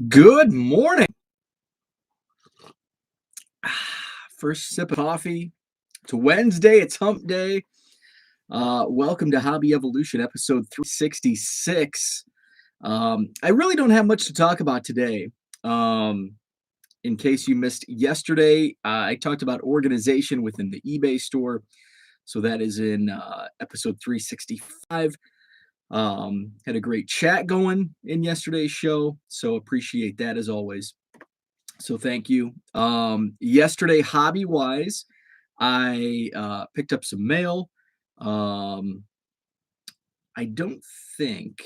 Good morning. First sip of coffee. It's Wednesday. It's hump day. Welcome to Hobby Evolution, episode 366. I really don't have much to talk about today. Um, in case you missed yesterday, I talked about organization within the eBay store. So that is in episode 365. Had a great chat going in yesterday's show. So appreciate that as always. So thank you. Yesterday, hobby wise, I picked up some mail. Um, I don't think.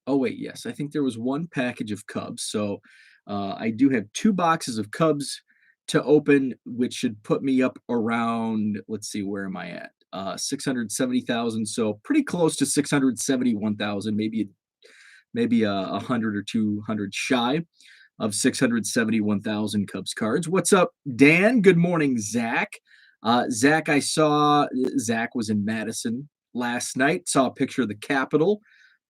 Oh wait, yes, I think there was one package of Cubs. So I do have two boxes of Cubs to open, which should put me up around. Let's see, where am I at? 670,000. So pretty close to 671,000. Maybe a hundred or 200 shy of 671,000 Cubs cards. What's up, Dan? Good morning, Zach. Zach, I saw Zach was in Madison last night. Saw a picture of the Capitol.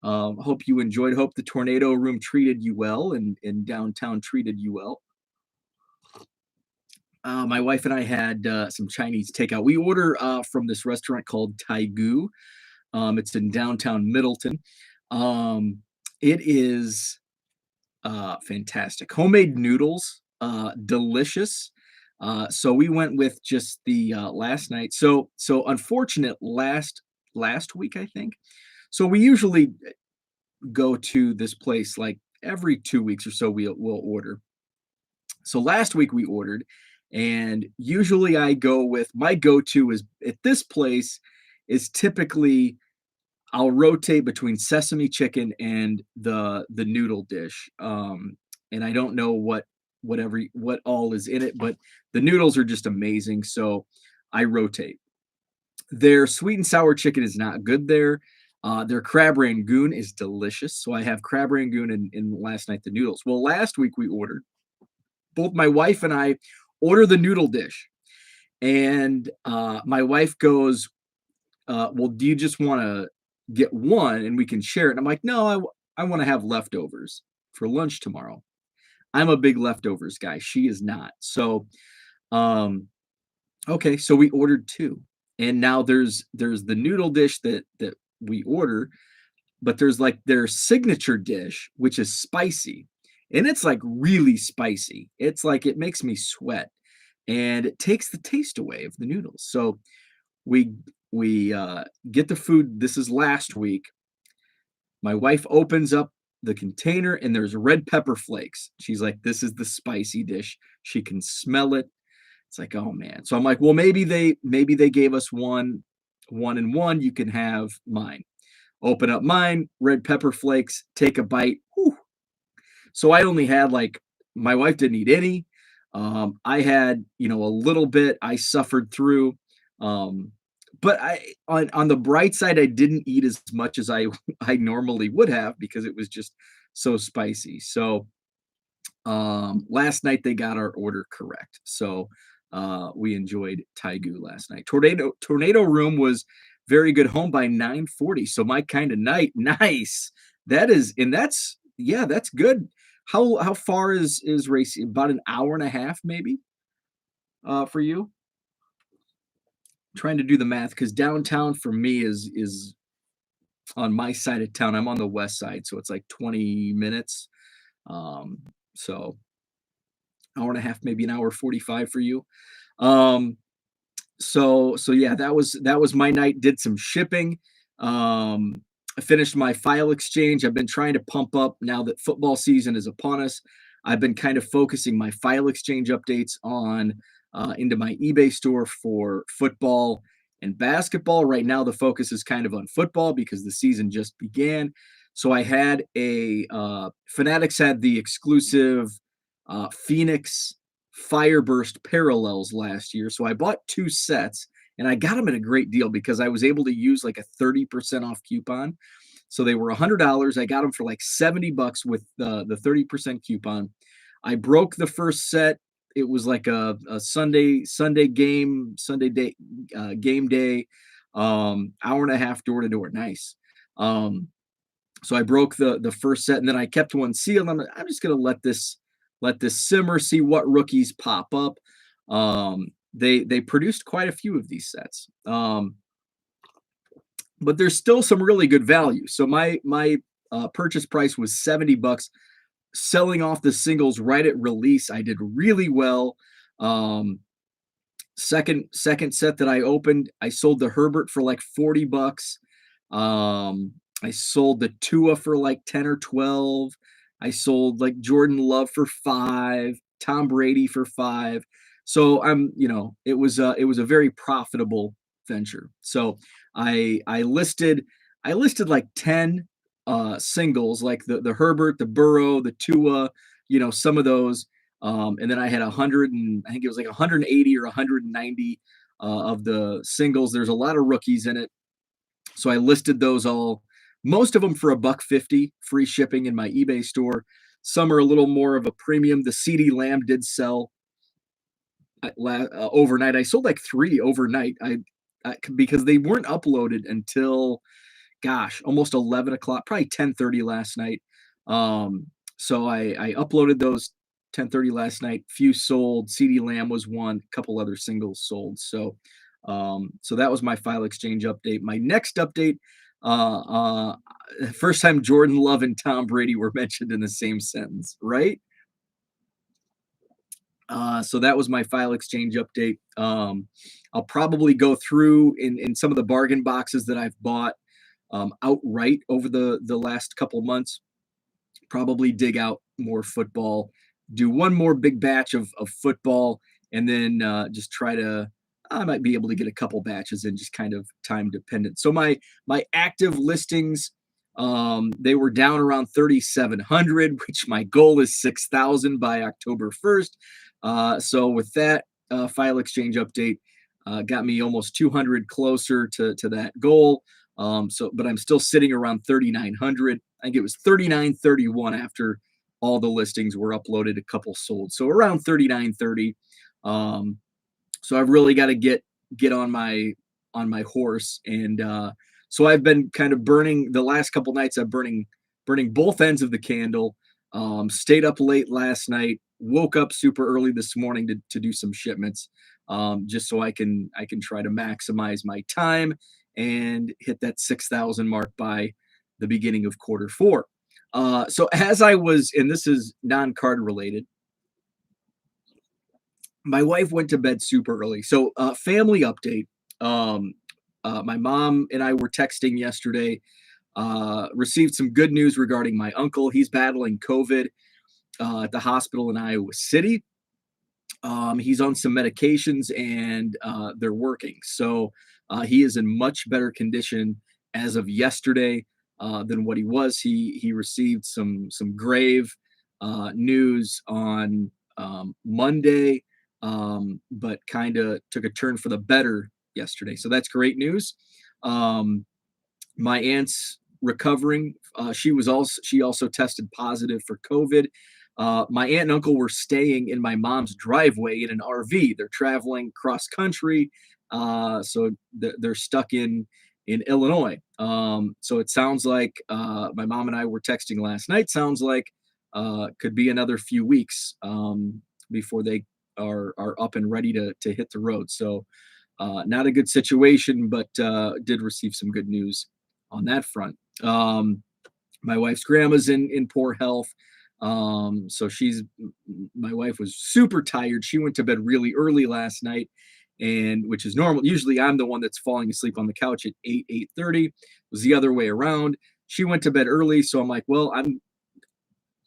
Hope you enjoyed. Hope the tornado room treated you well and downtown treated you well. My wife and I had some Chinese takeout. We order from this restaurant called Taigu. It's in downtown Middleton. Um, it is fantastic. Homemade noodles, delicious. So we went with just the last night. So unfortunate last week, I think. So we usually go to this place like every 2 weeks or so. We'll order. So last week we ordered, and usually I go with my go-to is at this place is typically I'll rotate between sesame chicken and the noodle dish. And I don't know what all is in it, but the noodles are just amazing. So I rotate. Their sweet and sour chicken is not good there. Their crab rangoon is delicious. So I have crab rangoon and last night the noodles. Well, last week we ordered. Both my wife and I order the noodle dish. And my wife goes, well, do you just want to get one and we can share it? And I'm like, no, I want to have leftovers for lunch tomorrow. I'm a big leftovers guy. She is not. So, okay, so we ordered two. And now there's the noodle dish that we order, but there's like their signature dish, which is spicy. And it's like really spicy. It's like it makes me sweat and it takes the taste away of the noodles. So we we get the food. This is last week. My wife opens up the container and there's red pepper flakes. She's like, "This is the spicy dish." She can smell it. It's like, oh man. So I'm like, well, maybe they gave us one and one. You can have mine. Open up mine, red pepper flakes. Take a bite. Whew. So I only had like my wife didn't eat any. I had a little bit. I suffered through. Um, but on the bright side, I didn't eat as much as I I normally would have because it was just so spicy. So last night they got our order correct. So we enjoyed Taigu last night. Tornado Room was very good, home by 9:40. So my kind of night. Nice. That is, and that's yeah, that's good. How far is racing? About an hour and a half, maybe, for you? Trying to do the math because downtown for me is on my side of town. I'm on the west side, so it's like 20 minutes. Um, so hour and a half, maybe an hour 45 for you. Um, so yeah, that was my night. Did some shipping. Um, I finished my file exchange. I've been trying to pump up now that football season is upon us. I've been kind of focusing my file exchange updates on into my eBay store for football and basketball. Right now, the focus is kind of on football because the season just began. So I had Fanatics had the exclusive Phoenix Fireburst parallels last year. So I bought two sets and I got them at a great deal because I was able to use like a 30% off coupon. So they were $100. I got them for like $70 with the 30% coupon. I broke the first set. It was like a Sunday game, Sunday day game day, hour and a half door to door. Nice. Um, So I broke the first set, and then I kept one sealed. I'm just gonna let this simmer, see what rookies pop up. They produced quite a few of these sets, but there's still some really good value. So my purchase price was $70. Selling off the singles right at release, I did really well. Um, second set that I opened, I sold the Herbert for like $40. Um, I sold the Tua for like 10 or 12. I sold like Jordan Love for 5, Tom Brady for 5. So it was a very profitable venture. So I listed like 10 singles, like the Herbert, the Burrow, the Tua, some of those. And then I had 100, and I think it was like 180 or 190 of the singles. There's a lot of rookies in it, so I listed those all. Most of them for $1.50, free shipping in my eBay store. Some are a little more of a premium. The CD Lamb did sell overnight. I sold like 3 overnight. Because they weren't uploaded until, gosh, almost 11 o'clock, probably 10:30 last night. So I uploaded those 10:30 last night. Few sold. CD Lamb was one. A couple other singles sold. So that was my file exchange update. My next update. First time Jordan Love and Tom Brady were mentioned in the same sentence, right? So that was my file exchange update. I'll probably go through in some of the bargain boxes that I've bought outright over the last couple months. Probably dig out more football, do one more big batch of football, and then just try to. I might be able to get a couple batches in, just kind of time dependent. So my active listings, they were down around 3,700, which my goal is 6,000 by October 1st. So with that file exchange update, got me almost 200 closer to that goal. But I'm still sitting around 3,900. I think it was 3,931 after all the listings were uploaded, a couple sold. So around 3,930. So I've really got to get on my horse. And so I've been kind of burning the last couple nights. I'm burning both ends of the candle. Stayed up late last night, woke up super early this morning to do some shipments, just so I can try to maximize my time and hit that 6,000 mark by the beginning of quarter four. So as I was, and this is non-card related, my wife went to bed super early. So family update. Um, my mom and I were texting yesterday. Received some good news regarding my uncle. He's battling COVID at the hospital in Iowa City. He's on some medications, and they're working. So he is in much better condition as of yesterday than what he was. He received some grave news on Monday, but kind of took a turn for the better yesterday. So that's great news. Um, my aunt's recovering. She also tested positive for COVID. My aunt and uncle were staying in my mom's driveway in an RV. They're traveling cross country, so they're stuck in Illinois. So it sounds like my mom and I were texting last night. Sounds like could be another few weeks before they are up and ready to hit the road. So not a good situation, but did receive some good news on that front. My wife's grandma's in poor health. So my wife was super tired. She went to bed really early last night, and which is normal. Usually I'm the one that's falling asleep on the couch at 8:30. It was the other way around. She went to bed early, so I'm like, well,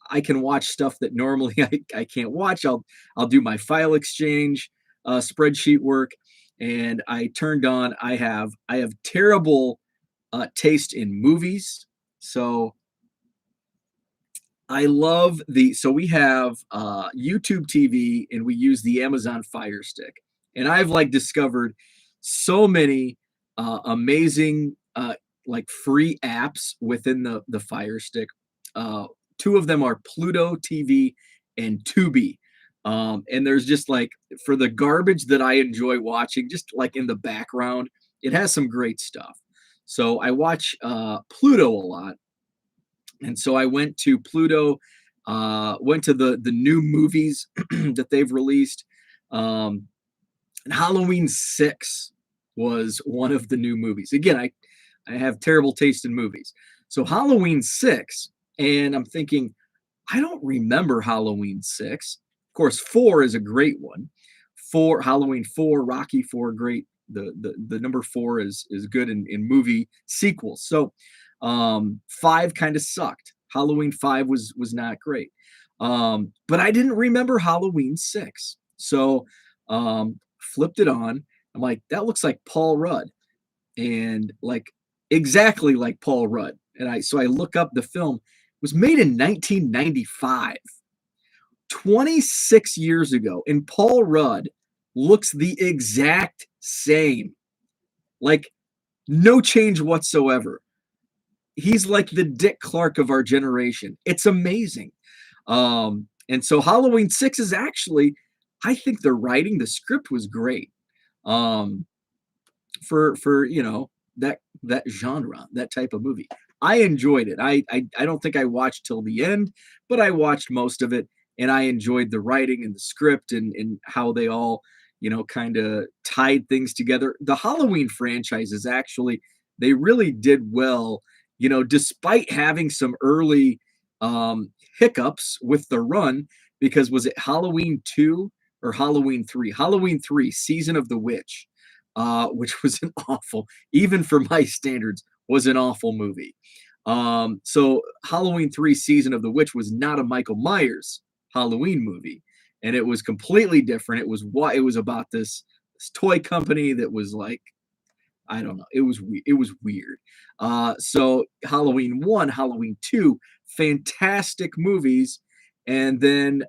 I can watch stuff that normally I can't watch. I'll do my file exchange spreadsheet work, and I turned on. I have terrible taste in movies, so so we have YouTube TV, and we use the Amazon Fire Stick. And I've like discovered so many amazing like free apps within the Fire Stick. Two of them are Pluto TV and Tubi. And there's just like, for the garbage that I enjoy watching, just like in the background, it has some great stuff. So I watch Pluto a lot. And so I went to Pluto, went to the new movies that they've released. Um, and Halloween 6 was one of the new movies. Again, I have terrible taste in movies. So Halloween 6, and I'm thinking, I don't remember Halloween 6. Of course, 4 is a great one. Halloween 4, Rocky 4, great. The number 4 is good in movie sequels. So 5 kind of sucked. Halloween 5 was not great. But I didn't remember Halloween 6. So flipped it on. I'm like, that looks like Paul Rudd. And like exactly like Paul Rudd. And I look up the film. It was made in 1995, 26 years ago, and Paul Rudd looks the exact same. Like no change whatsoever. He's like the Dick Clark of our generation. It's amazing. And so Halloween 6 is actually, I think the writing, the script was great. Um, for that genre, that type of movie. I enjoyed it. I don't think I watched till the end, but I watched most of it, and I enjoyed the writing and the script and how they all kind of tied things together. The Halloween franchise is actually, they really did well, despite having some early um, hiccups with the run, because was it Halloween 2 or Halloween 3? Halloween 3, Season of the Witch, which was an awful, even for my standards, was an awful movie. So Halloween 3, Season of the Witch was not a Michael Myers Halloween movie, and it was completely different. It was about this toy company that was like, I don't know. It was weird. So Halloween 1, Halloween 2, fantastic movies, and then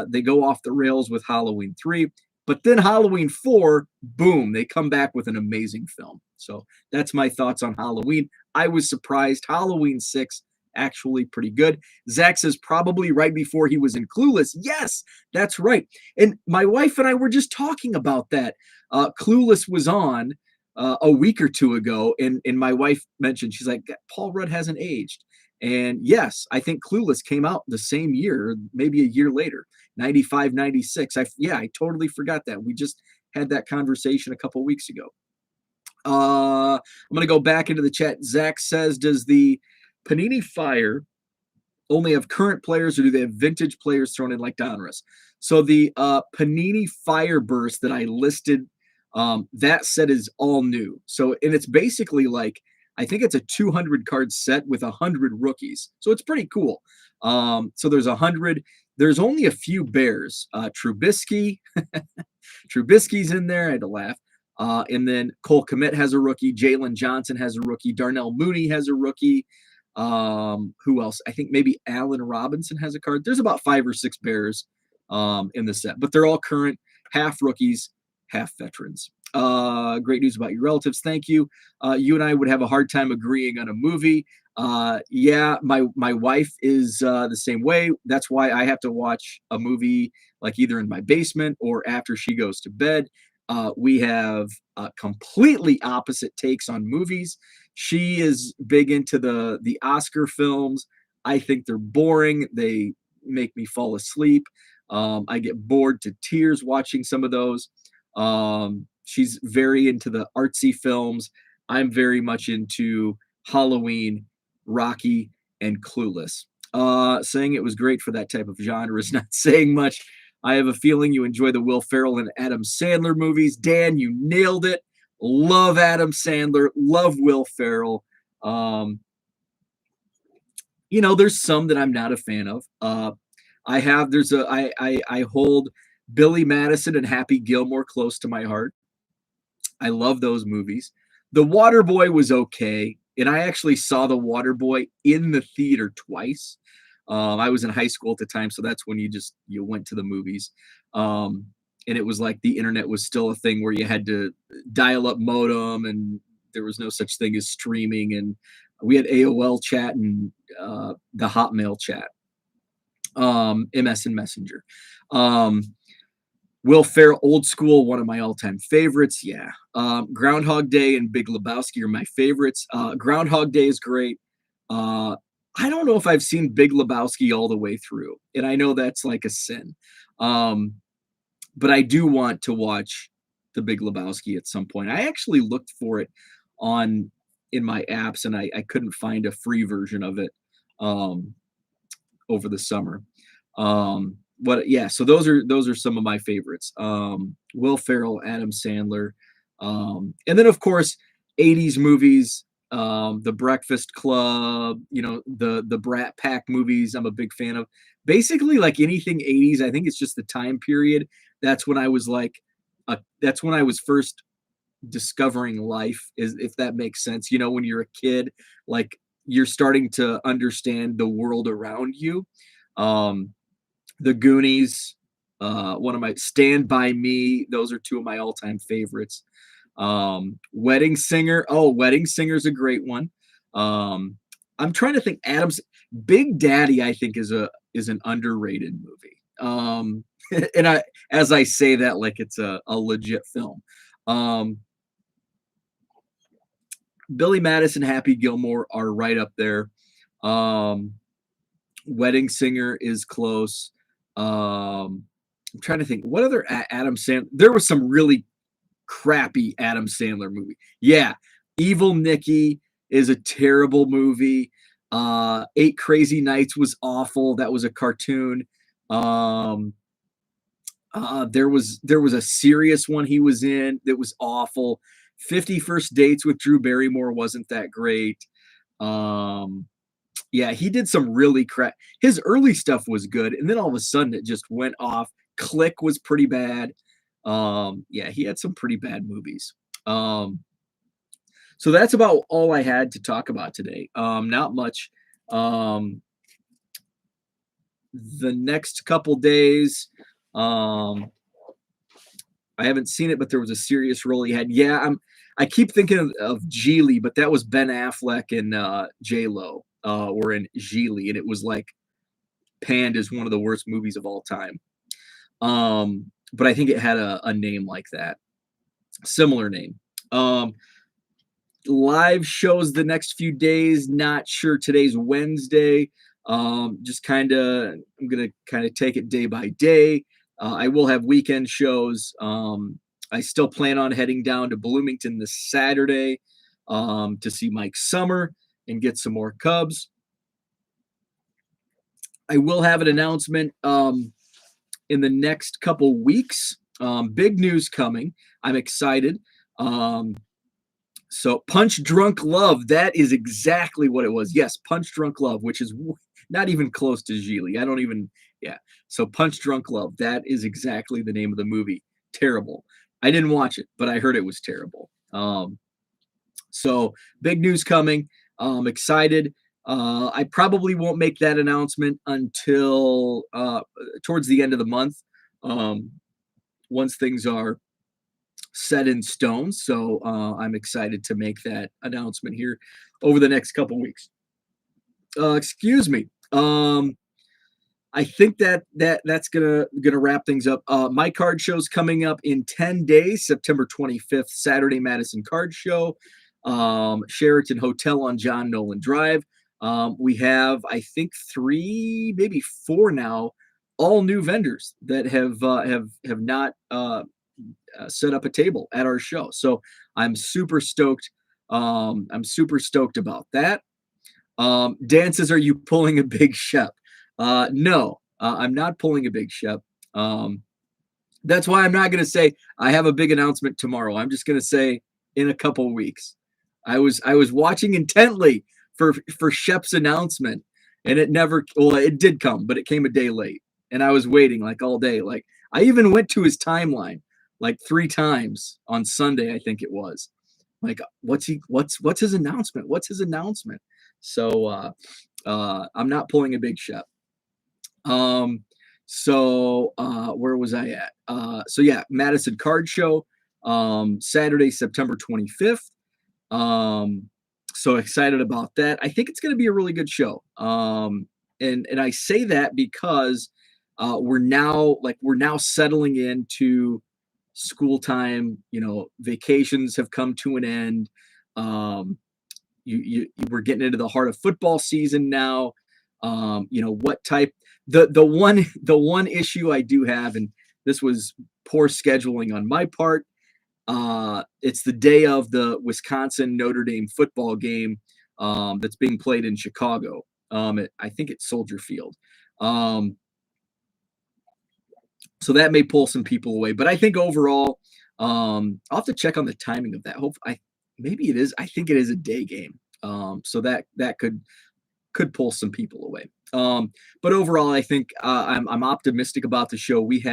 they go off the rails with Halloween 3. But then Halloween 4, boom, they come back with an amazing film. So that's my thoughts on Halloween. I was surprised. Halloween 6, actually pretty good. Zach says probably right before he was in Clueless. Yes, that's right. And my wife and I were just talking about that. Clueless was on a week or two ago, and my wife mentioned, she's like, Paul Rudd hasn't aged. And yes, I think Clueless came out the same year, maybe a year later, 95, 96. I totally forgot that. We just had that conversation a couple weeks ago. I'm going to go back into the chat. Zach says, does the Panini Fire only have current players, or do they have vintage players thrown in like Donruss? So the Panini Fireburst that I listed, that set is all new. So, and it's basically like, I think it's a 200 card set with 100 rookies. So it's pretty cool. So there's 100. There's only a few Bears. Trubisky, Trubisky's in there. I had to laugh. And then Cole Kmet has a rookie. Jalen Johnson has a rookie. Darnell Mooney has a rookie. Who else? I think maybe Allen Robinson has a card. There's about 5 or 6 Bears in the set, but they're all current, half rookies, half veterans. Great news about your relatives. Thank you. You and I would have a hard time agreeing on a movie. Yeah, my wife is the same way. That's why I have to watch a movie like either in my basement or after she goes to bed. We have completely opposite takes on movies. She is big into the Oscar films. I think they're boring. They make me fall asleep. I get bored to tears watching some of those. She's very into the artsy films. I'm very much into Halloween, Rocky, and Clueless. Saying it was great for that type of genre is not saying much. I have a feeling you enjoy the Will Ferrell and Adam Sandler movies. Dan, you nailed it. Love Adam Sandler. Love Will Ferrell. There's some that I'm not a fan of. I hold Billy Madison and Happy Gilmore close to my heart. I love those movies. The Waterboy was okay, and I actually saw The Waterboy in the theater twice. I was in high school at the time, so that's when you went to the movies. And it was like the internet was still a thing where you had to dial up modem, and there was no such thing as streaming. And we had AOL chat and the Hotmail chat, MSN Messenger. Will Ferrell, old school, one of my all-time favorites. Yeah. Groundhog Day and Big Lebowski are my favorites. Groundhog Day is great. I don't know if I've seen Big Lebowski all the way through, and I know that's like a sin. Um, but I do want to watch The Big Lebowski at some point. I actually looked for it on in my apps, and I couldn't find a free version of it um, over the summer. But yeah, so those are some of my favorites. Will Ferrell, Adam Sandler, and then of course 80s movies, The Breakfast Club, the Brat Pack movies. I'm a big fan of. Basically, like anything 80s, I think it's just the time period. That's when I was like, that's when I was first discovering life, is if that makes sense. When you're a kid, like you're starting to understand the world around you. Um, the Goonies, one of my Stand By Me, those are two of my all-time favorites. Wedding Singer. Oh, Wedding Singer's a great one. Um, I'm trying to think. Adam's Big Daddy, I think, is an underrated movie. And as I say that, like it's a legit film. Um, Billy Madison, Happy Gilmore are right up there. Um, Wedding Singer is close. I'm trying to think what other Adam Sandler. There was some really crappy Adam Sandler movie. Yeah, Evil Nicky is a terrible movie. Eight Crazy Nights was awful. That was a cartoon. Um, there was a serious one he was in that was awful. 50 First Dates with Drew Barrymore wasn't that great. Um, yeah, he did some really crap. His early stuff was good, and then all of a sudden it just went off. Click was pretty bad. Yeah, he had some pretty bad movies. Um, so that's about all I had to talk about today. Not much. Um, the next couple days, um, I haven't seen it, but there was a serious role he had. Yeah, I keep thinking of Geely, but that was Ben Affleck and J Lo were in Geely, and it was like panned as one of the worst movies of all time. But I think it had a name like that, similar name. Um, Live shows the next few days. Not sure. Today's Wednesday. Just I'm gonna kind of take it day by day. I will have weekend shows. I still plan on heading down to Bloomington this Saturday to see Mike Summer and get some more Cubs. I will have an announcement in the next couple weeks. Big news coming. I'm excited. Um, so Punch Drunk Love, that is exactly what it was. Yes, Punch Drunk Love, which is not even close to Geely. I don't even, yeah. So Punch Drunk Love, that is exactly the name of the movie. Terrible. I didn't watch it, but I heard it was terrible. So big news coming. Excited. I probably won't make that announcement until towards the end of the month, once things are set in stone. So I'm excited to make that announcement here over the next couple weeks. Excuse me. I think that's gonna wrap things up. My card show's coming up in 10 days, September 25th, Saturday Madison Card Show, Sheraton Hotel on John Nolan Drive. We have, I think, three, maybe four now, all new vendors that have not set up a table at our show. So I'm super stoked. I'm super stoked about that. Dan says, "Are you pulling a Big Shep?" No, I'm not pulling a Big Shep. That's why I'm not going to say I have a big announcement tomorrow. I'm just going to say in a couple of weeks. I was watching intently for Shep's announcement, and it never. Well, it did come, but it came a day late, and I was waiting like all day. Like I even went to his timeline like 3 times on Sunday, I think it was. Like, what's his announcement? What's his announcement? So I'm not pulling a Big Shep. Where was I at? So yeah, Madison Card Show, Saturday, September 25th. So excited about that. I think it's going to be a really good show. And I say that because we're now settling into school time. Vacations have come to an end. we're getting into the heart of football season now. What type the one issue I do have, and this was poor scheduling on my part. It's the day of the Wisconsin Notre Dame football game that's being played in Chicago. I think it's Soldier Field. Um, so that may pull some people away, but I think overall, I'll have to check on the timing of that. Maybe it is. I think it is a day game. So that could pull some people away. But overall, I think I'm optimistic about the show. We've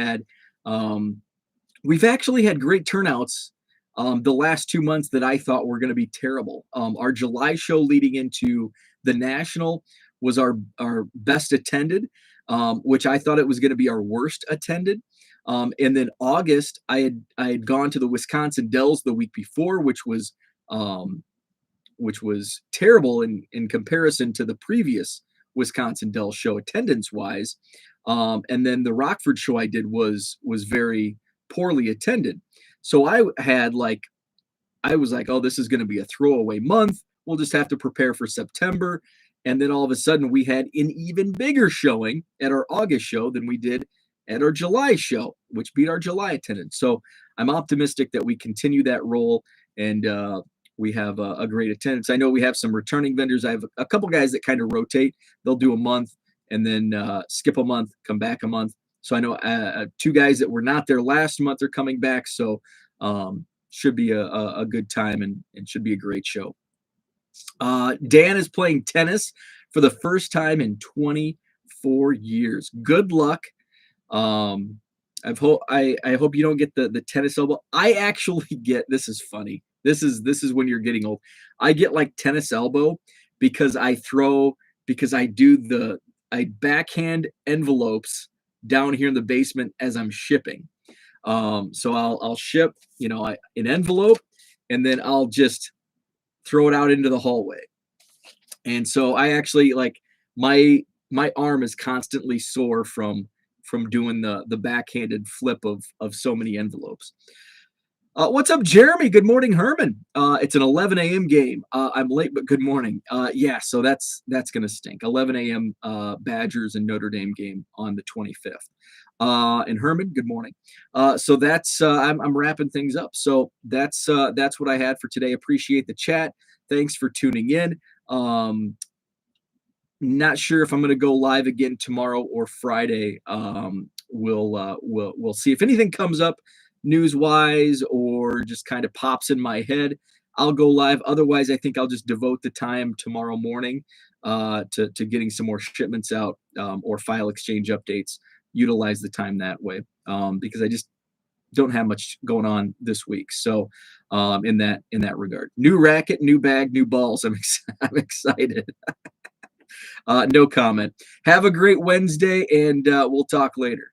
actually had great turnouts the last 2 months that I thought were going to be terrible. Our July show leading into the National was our best attended, which I thought it was going to be our worst attended. And then August, I had gone to the Wisconsin Dells the week before, which was terrible in comparison to the previous Wisconsin Dells show attendance wise. And then the Rockford show I did was very poorly attended. So I was like, oh, this is going to be a throwaway month. We'll just have to prepare for September. And then all of a sudden we had an even bigger showing at our August show than we did at our July show, which beat our July attendance. So I'm optimistic that we continue that role and we have a great attendance. I know we have some returning vendors. I have a couple guys that kind of rotate. They'll do a month and then skip a month, come back a month. So I know two guys that were not there last month are coming back. So should be a good time and should be a great show. Dan is playing tennis for the first time in 24 years. Good luck. I hope you don't get the tennis elbow. I actually get, this is funny. This is when you're getting old. I get like tennis elbow because I backhand envelopes down here in the basement as I'm shipping. So I'll ship, an envelope and then I'll just throw it out into the hallway. And so I actually my arm is constantly sore from doing the backhanded flip of so many envelopes. What's up, Jeremy? Good morning, Herman. It's an 11 a.m. game. I'm late, but good morning. Yeah, so that's going to stink. 11 a.m. Badgers and Notre Dame game on the 25th. And Herman, good morning. So that's I'm wrapping things up. So that's what I had for today. Appreciate the chat. Thanks for tuning in. Not sure if I'm going to go live again tomorrow or Friday. We'll see if anything comes up news-wise or just kind of pops in my head. I'll go live. Otherwise, I think I'll just devote the time tomorrow morning to getting some more shipments out or file exchange updates. Utilize the time that way because I just don't have much going on this week. So in that regard, new racket, new bag, new balls. I'm excited. No comment. Have a great Wednesday, and we'll talk later.